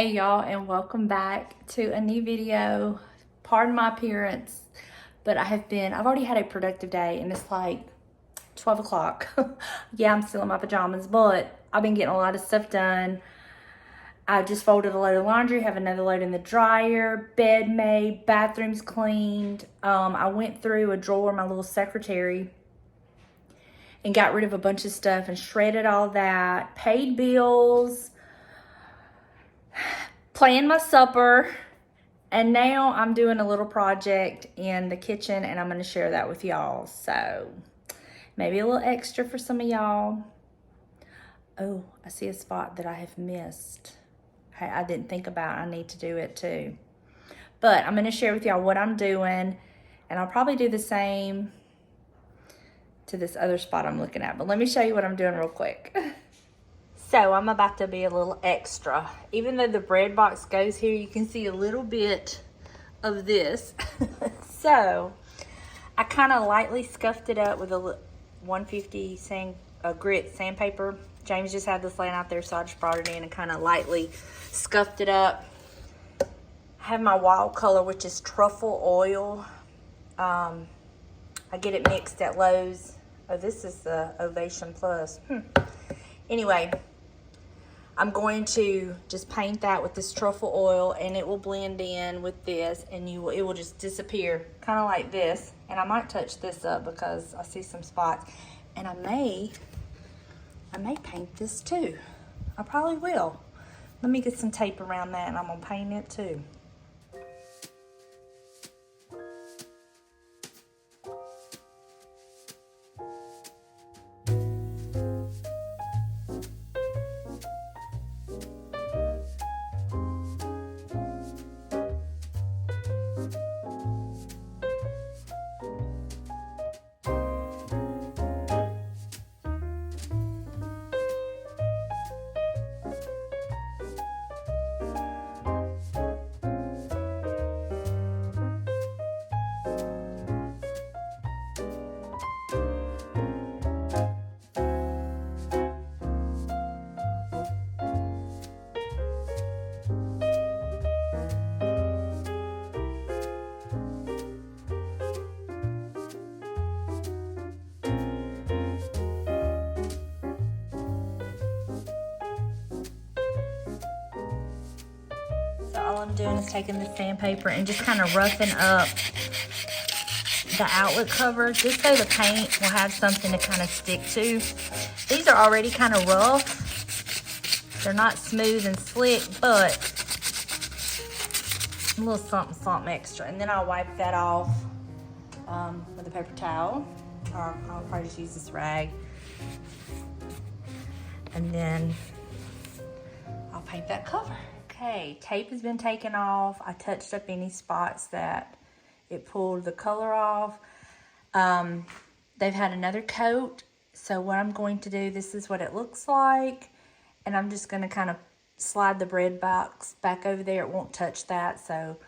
Hey y'all, and welcome back to a new video. Pardon my appearance, but I've already had a productive day and it's like 12 o'clock. Yeah, I'm still in my pajamas, but I've been getting a lot of stuff done. I just folded a load of laundry, have another load in the dryer, bed made, bathrooms cleaned. I went through a drawer, my little secretary, and got rid of a bunch of stuff and shredded all that, paid bills, planned my supper, and now I'm doing a little project in the kitchen and I'm going to share that with y'all. So maybe a little extra for some of y'all. Oh, I see a spot that I have missed. I didn't think about. I need to do it too. But I'm going to share with y'all what I'm doing, and I'll probably do the same to this other spot I'm looking at. But let me show you what I'm doing real quick. So I'm about to be a little extra. Even though the bread box goes here, you can see a little bit of this. So I kind of lightly scuffed it up with a 150 grit sandpaper. James just had this laying out there, so I just brought it in and kind of lightly scuffed it up. I have my wild color, which is truffle oil. I get it mixed at Lowe's. Oh, this is the Ovation Plus. Anyway, I'm going to just paint that with this truffle oil, and it will blend in with this, and it will just disappear, kind of like this. And I might touch this up because I see some spots, and I may paint this too. I probably will. Let me get some tape around that, and I'm gonna paint it too. All I'm doing is taking the sandpaper and just kind of roughing up the outlet cover, just so the paint will have something to kind of stick to. These are already kind of rough. They're not smooth and slick, but a little something extra. And then I'll wipe that off with a paper towel, or I'll probably just use this rag. And then I'll paint that cover. Okay, tape has been taken off. I touched up any spots that it pulled the color off. They've had another coat. So what I'm going to do, this is what it looks like. And I'm just going to kind of slide the bread box back over there. It won't touch that, so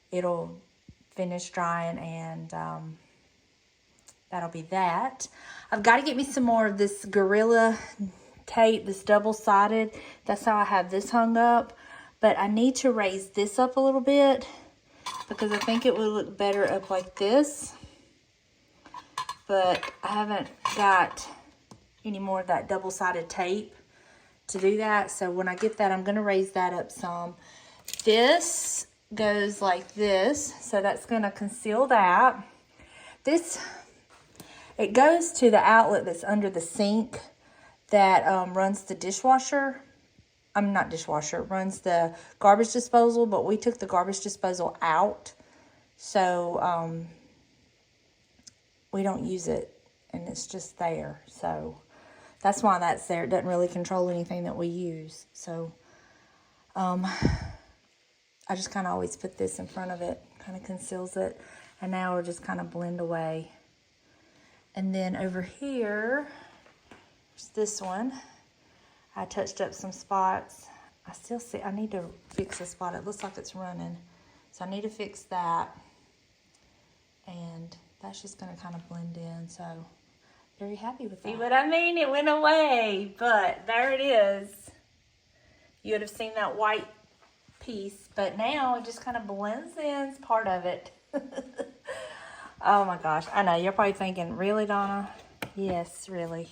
it'll finish drying, and that'll be that. I've got to get me some more of this Gorilla tape, this double-sided. That's how I have this hung up. But I need to raise this up a little bit because I think it would look better up like this. But I haven't got any more of that double-sided tape to do that. So when I get that, I'm going to raise that up some. This goes like this, so that's going to conceal that. It goes to the outlet that's under the sink that runs the dishwasher. Not dishwasher, it runs the garbage disposal, but we took the garbage disposal out, so we don't use it, and it's just there. So that's why that's there. It doesn't really control anything that we use. So I just kind of always put this in front of it, kind of conceals it, and now it'll just kind of blend away. And then over here, there's this one. I touched up some spots. I need to fix a spot. It looks like it's running. So I need to fix that. And that's just gonna kind of blend in. So very happy with that. See what I mean? It went away, but there it is. You would have seen that white piece, but now it just kind of blends in. It's part of it. Oh my gosh. I know. You're probably thinking, really, Donna? Yes, really.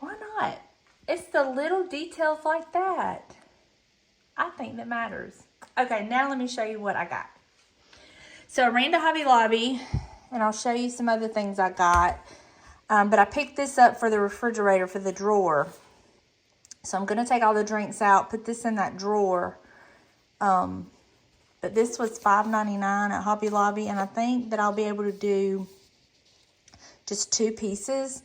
Why not? It's the little details like that, I think, that matters. Okay, now let me show you what I got. So I ran to Hobby Lobby, and I'll show you some other things I got. But I picked this up for the refrigerator, for the drawer. So I'm going to take all the drinks out, put this in that drawer. But this was $5.99 at Hobby Lobby, and I think that I'll be able to do just 2 pieces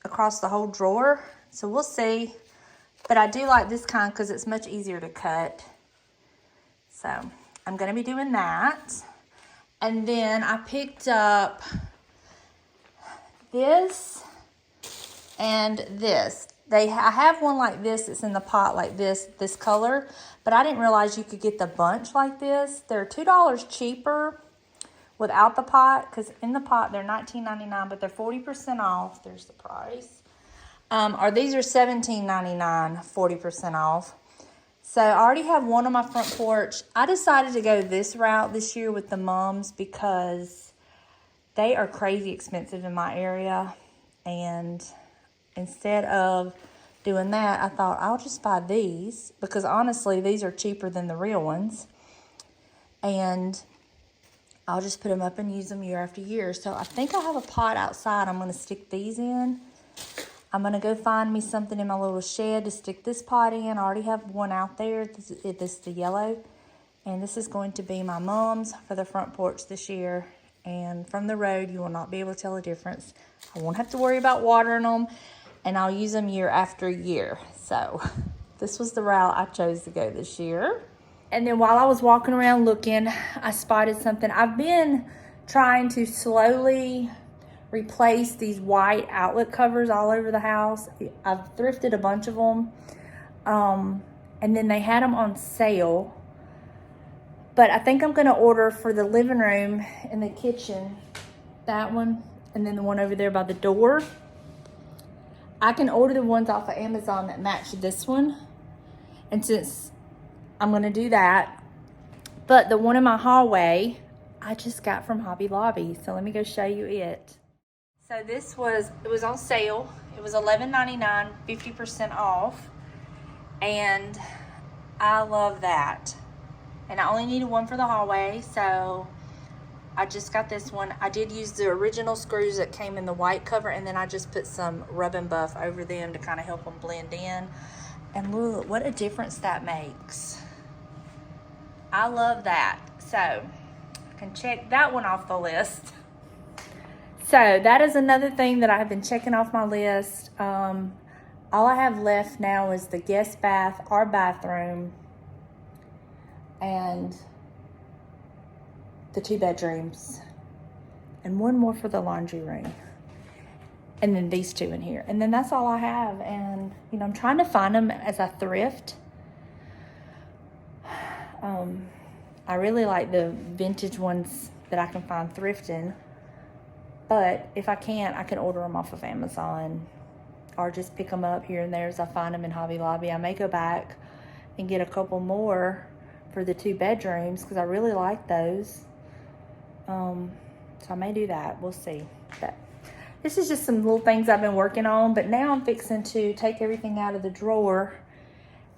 across the whole drawer. So we'll see. But I do like this kind because it's much easier to cut. So I'm going to be doing that. And then I picked up this and this. I have one like this. It's in the pot like this color. But I didn't realize you could get the bunch like this. They're $2 cheaper without the pot. Because in the pot, they're $19.99. But they're 40% off. There's the price. Or these are $17.99, 40% off. So I already have one on my front porch. I decided to go this route this year with the mums because they are crazy expensive in my area. And instead of doing that, I thought I'll just buy these because honestly, these are cheaper than the real ones. And I'll just put them up and use them year after year. So I think I have a pot outside I'm going to stick these in. I'm going to go find me something in my little shed to stick this pot in. I already have one out there. This is the yellow. And this is going to be my mom's for the front porch this year. And from the road, you will not be able to tell a difference. I won't have to worry about watering them. And I'll use them year after year. So this was the route I chose to go this year. And then while I was walking around looking, I spotted something. I've been trying to slowly replace these white outlet covers all over the house. I've thrifted a bunch of them. And then they had them on sale. But I think I'm going to order for the living room and the kitchen, that one, and then the one over there by the door. I can order the ones off of Amazon that match this one. And since I'm going to do that, but the one in my hallway, I just got from Hobby Lobby. So let me go show you it. So it was on sale. It was $11.99, 50% off. And I love that. And I only needed one for the hallway, so I just got this one. I did use the original screws that came in the white cover, and then I just put some rub and buff over them to kind of help them blend in. And look, what a difference that makes. I love that. So I can check that one off the list. So that is another thing that I have been checking off my list. All I have left now is the guest bath, our bathroom, and the 2 bedrooms, and one more for the laundry room, and then these 2 in here, and then that's all I have. And you know, I'm trying to find them as I thrift. I really like the vintage ones that I can find thrifting, but if I can't, I can order them off of Amazon or just pick them up here and there as I find them in Hobby Lobby. I may go back and get a couple more for the 2 bedrooms because I really like those. So I may do that. We'll see. But this is just some little things I've been working on. But now I'm fixing to take everything out of the drawer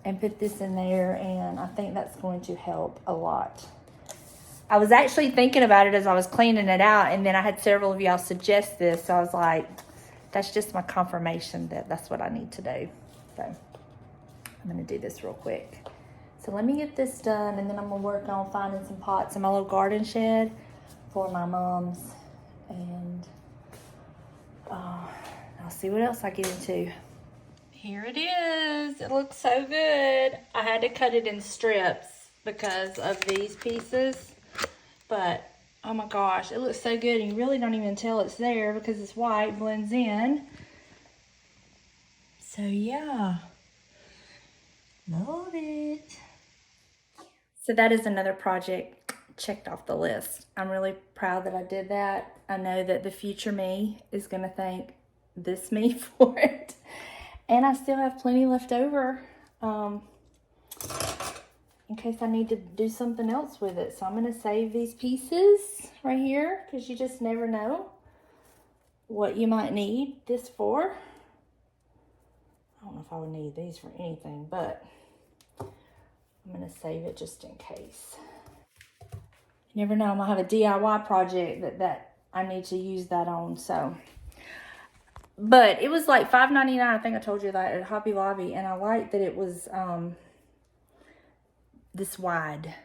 and put this in there. And I think that's going to help a lot. I was actually thinking about it as I was cleaning it out. And then I had several of y'all suggest this. So I was like, that's just my confirmation that that's what I need to do. So I'm going to do this real quick. So let me get this done, and then I'm going to work on finding some pots in my little garden shed for my mom's. And I'll see what else I get into. Here it is. It looks so good. I had to cut it in strips because of these pieces. But, oh my gosh, it looks so good. And you really don't even tell it's there because it's white, blends in. So, yeah. Love it. So that is another project checked off the list. I'm really proud that I did that. I know that the future me is going to thank this me for it. And I still have plenty left over. in case I need to do something else with it. So I'm going to save these pieces right here because you just never know what you might need this for. I don't know if I would need these for anything, but I'm going to save it just in case. You never know, I might have a DIY project that I need to use that on, so. But it was like $5.99, I think I told you that, at Hobby Lobby, and I liked that it was this wide.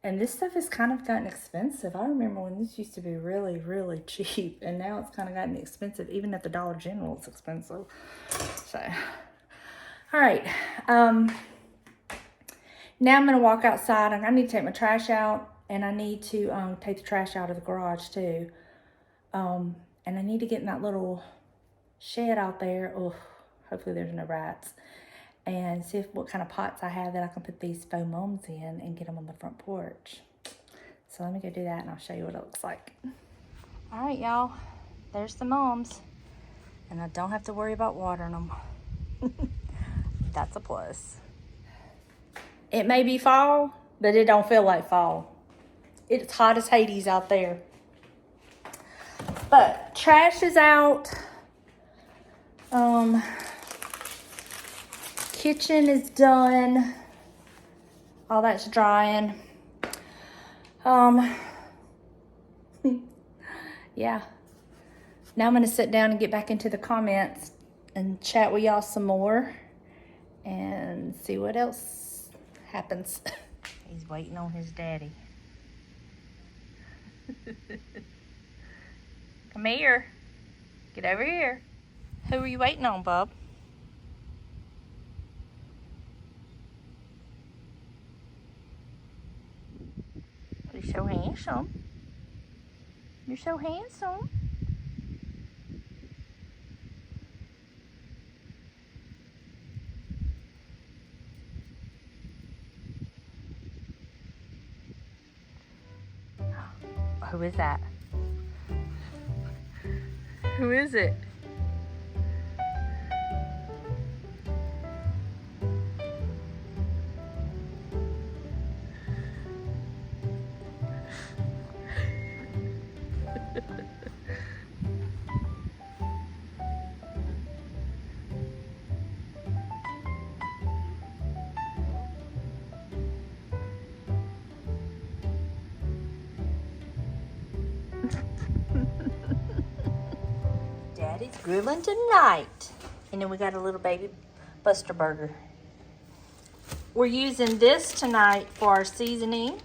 And this stuff has kind of gotten expensive. I remember when this used to be really, really cheap, and now it's kind of gotten expensive. Even at the Dollar General, it's expensive. So, all right. Now I'm going to walk outside, and I need to take my trash out, and I need to take the trash out of the garage too. And I need to get in that little shed out there. Oh, hopefully there's no rats. And see what kind of pots I have that I can put these faux mums in and get them on the front porch. So let me go do that, and I'll show you what it looks like. All right, y'all. There's the mums. And I don't have to worry about watering them. That's a plus. It may be fall, but it don't feel like fall. It's hot as Hades out there. But trash is out. Kitchen is done. All that's drying. Yeah. Now I'm going to sit down and get back into the comments and chat with y'all some more and see what else happens. He's waiting on his daddy. Come here. Get over here. Who are you waiting on, bub? You're so handsome. You're so handsome. Who is that? Who is it? Daddy's grilling tonight. And then we got a little baby Buster burger. We're using this tonight for our seasoning.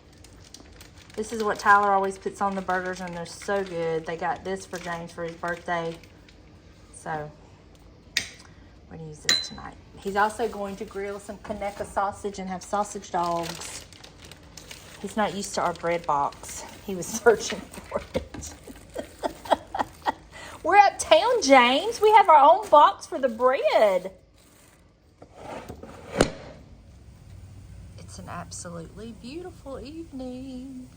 This is what Tyler always puts on the burgers, and they're so good. They got this for James for his birthday. So we're gonna use this tonight. He's also going to grill some Conecuh sausage and have sausage dogs. He's not used to our bread box. He was searching for it. We're uptown, James. We have our own box for the bread. It's an absolutely beautiful evening.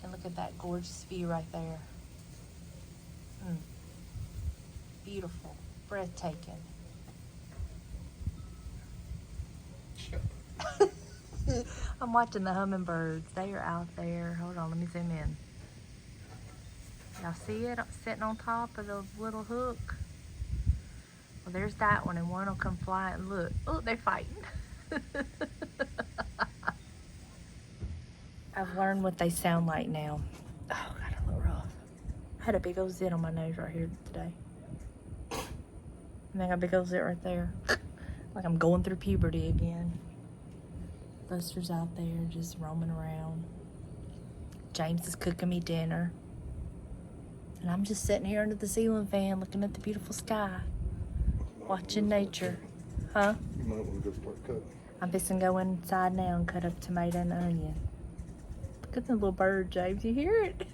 And look at that gorgeous view right there. Beautiful. Breathtaking. I'm watching the hummingbirds. They are out there. Hold on, let me zoom in. Y'all see it? I'm sitting on top of the little hook. Well, there's that one, and one will come fly and look. Oh, they're fighting. I've learned what they sound like now. Oh, got a little rough. I had a big old zit on my nose right here today. And I got a big old zit right there. Like I'm going through puberty again. Buster's out there just roaming around. James is cooking me dinner. And I'm just sitting here under the ceiling fan looking at the beautiful sky. Watching nature. Huh? You might want to go start cutting. I'm fixing to go inside now and cut up tomato and onion. Look at the little bird, James. You hear it?